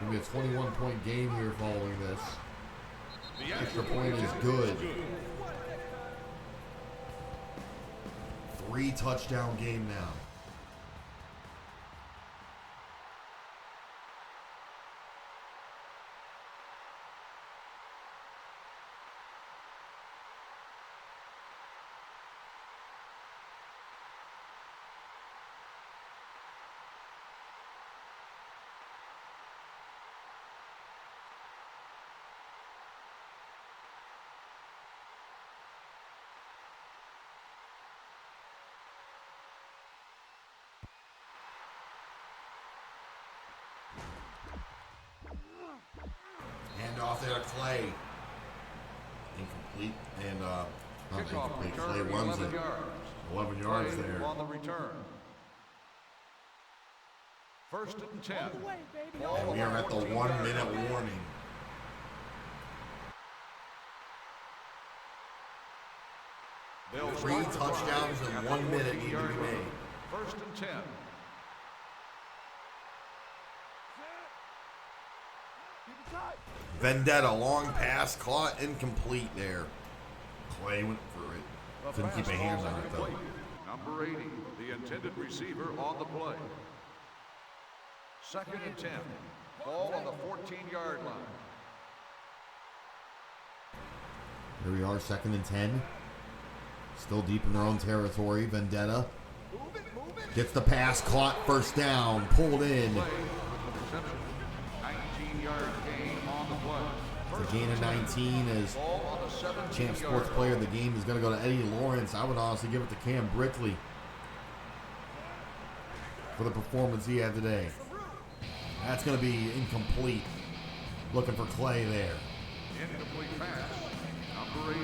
Gonna be a 21-point game here following this. Extra point is good. 3-touchdown game now. Hand off there to Clay. Incomplete. And, not Kickoff incomplete. return Clay of runs 11 it. yards. 11 yards Play there. on the return. First and 10. And we are at the 1-minute warning. They'll 3 start the clock touchdowns in at the 1 minute need to 14-yard be line. made. First and 10. Vendetta, long pass, caught, incomplete there. Clay went for it. The Couldn't keep a pass hand falls on it though. incomplete. Number 80, the intended receiver on the play. Second and 10. Ball on the 14-yard line. Here we are, 2nd and 10. Still deep in their own territory. Vendetta gets the pass, caught, first down, pulled in. Play with the reception. 19-yard gain on the play. It's a gain of 19 as Ball on the 17-yard champ sports player of the game is going to go to Eddie Lawrence. I would honestly give it to Cam Brickley for the performance he had today. That's going to be incomplete. Looking for Clay there. Incomplete pass. Number 80,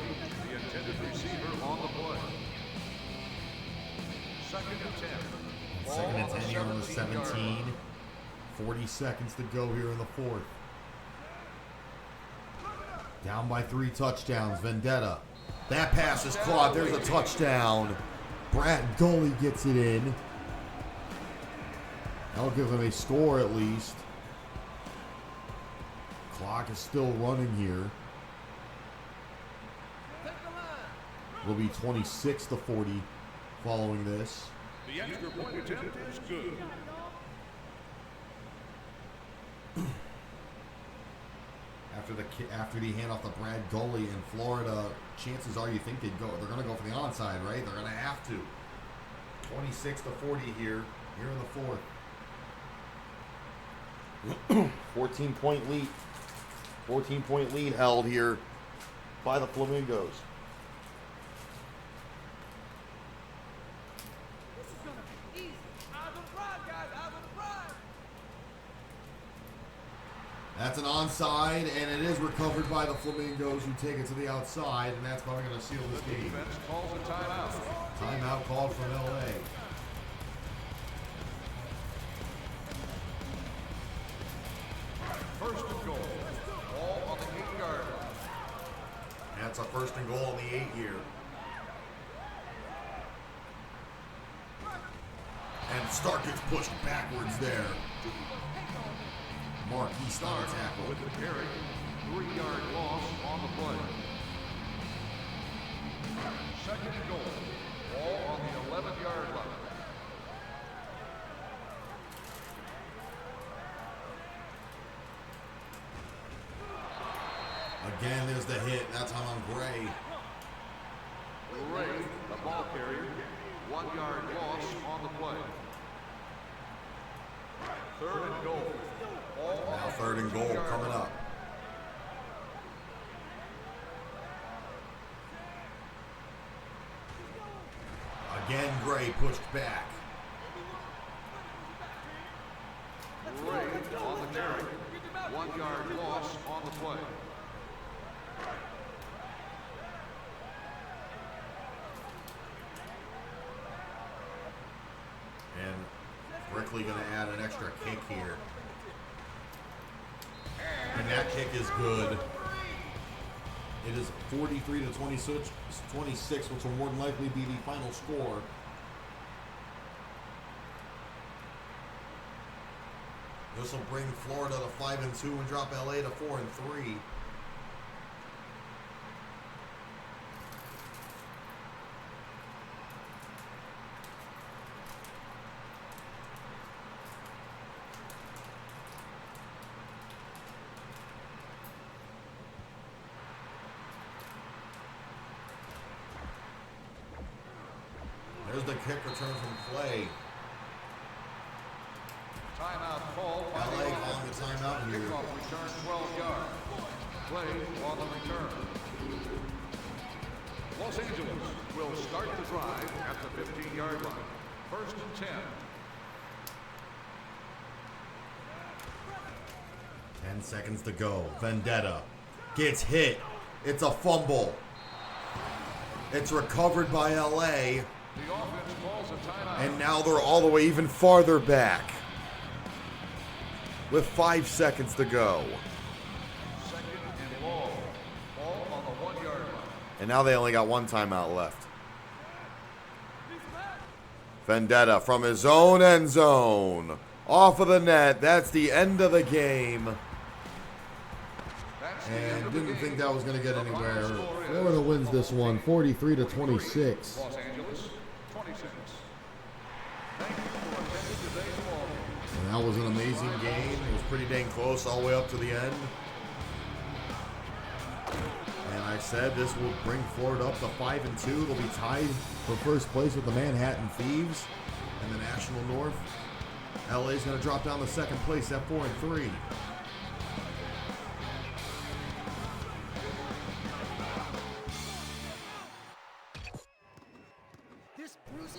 the intended receiver on the play. Second and 10. Ball 2nd and on 10 here on the 17-yard 17. line. 40 seconds to go here in the 4th. Down by 3 touchdowns. Vendetta. That pass is caught. There's a touchdown. Brad Gully gets it in. That'll give him a score at least. Clock is still running here. Will be 26-40 following this. The extra point attempt is good. After the handoff to Brad Gully in Florida, chances are you think they're going to go for the onside, right? They're going to have to. 26-40 here in the fourth. 14-point lead. 14-point lead held here by the Flamingos. That's an onside, and it is recovered by the Flamingos, who take it to the outside, and that's probably going to seal this game. Defense calls a timeout. Timeout called from LA. First and goal. Ball on the 8-yard line. That's a first and goal on the 8 here. And Stark gets pushed backwards there. Mark East on a tackle. With the carry, 3-yard loss on the play. Second and goal. Ball on the 11-yard line. Again, there's the hit. That's on Gray. Gray, the ball carrier, 1-yard loss on the play. Third and goal. Now third and goal coming up. Again, Gray pushed back. Gray on the carry. 1-yard loss on the play. And Brickley going to add an extra kick here. And that kick is good. It is 43-26, which will more than likely be the final score. This will bring Florida to 5-2 and drop LA to 4-3. There's the kick return from Clay. Timeout call. LA calling the timeout here. Kickoff return 12 yards. Play on the return. Los Angeles will start the drive at the 15-yard line. First and 10. 10 seconds to go. Vendetta gets hit. It's a fumble. It's recovered by LA. The offense calls a timeout. And now they're all the way even farther back. With 5 seconds to go. Second and long. Ball on the 1-yard line. And now they only got one timeout left. Vendetta from his own end zone. Off of the net. That's the end of the game. And didn't think that was going to get anywhere. Florida wins this one, 43-26. Los Angeles, 26. Thank you for attending today's ball game. And that was an amazing game. It was pretty dang close all the way up to the end. And I said this will bring Florida up to 5-2. They'll be tied for first place with the Manhattan Thieves in the National North. LA's going to drop down to second place at 4-3.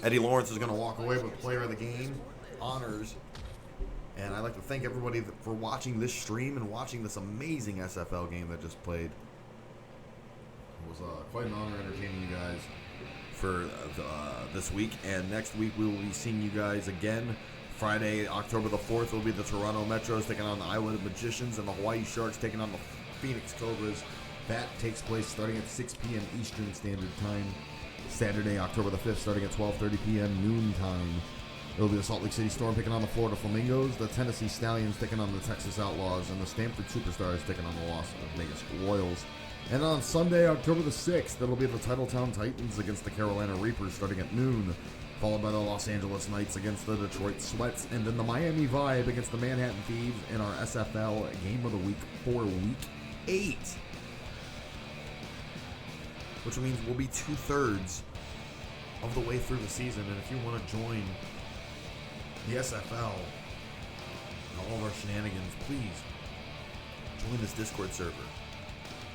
Eddie Lawrence is going to walk away with player of the game honors. And I'd like to thank everybody for watching this stream and watching this amazing SFL game that just played. It was quite an honor entertaining you guys for this week. And next week we will be seeing you guys again. Friday, October the 4th, will be the Toronto Metros taking on the Iowa Magicians and the Hawaii Sharks taking on the Phoenix Cobras. That takes place starting at 6 p.m. Eastern Standard Time. Saturday, October the 5th, starting at 12:30 p.m. noon time. It'll be the Salt Lake City Storm taking on the Florida Flamingos, the Tennessee Stallions taking on the Texas Outlaws, and the Stanford Superstars taking on the Las Vegas Royals. And on Sunday, October the 6th, it'll be the Titletown Titans against the Carolina Reapers starting at noon, followed by the Los Angeles Knights against the Detroit Sweats, and then the Miami Vibe against the Manhattan Thieves in our SFL Game of the Week for Week 8. Which means we'll be 2/3 of the way through the season, and if you want to join the SFL and all of our shenanigans, please join this Discord server.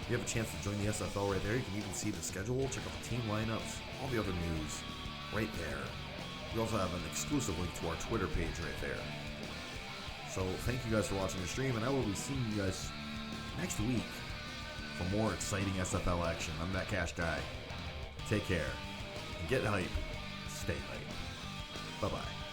You have a chance to join the SFL right there. You can even see the schedule, check out the team lineups, all the other news right there. We also have an exclusive link to our Twitter page right there. So thank you guys for watching the stream, and I will be seeing you guys next week for more exciting SFL action. I'm that Cash Guy. Take care. Get hype. Stay hype. Bye-bye.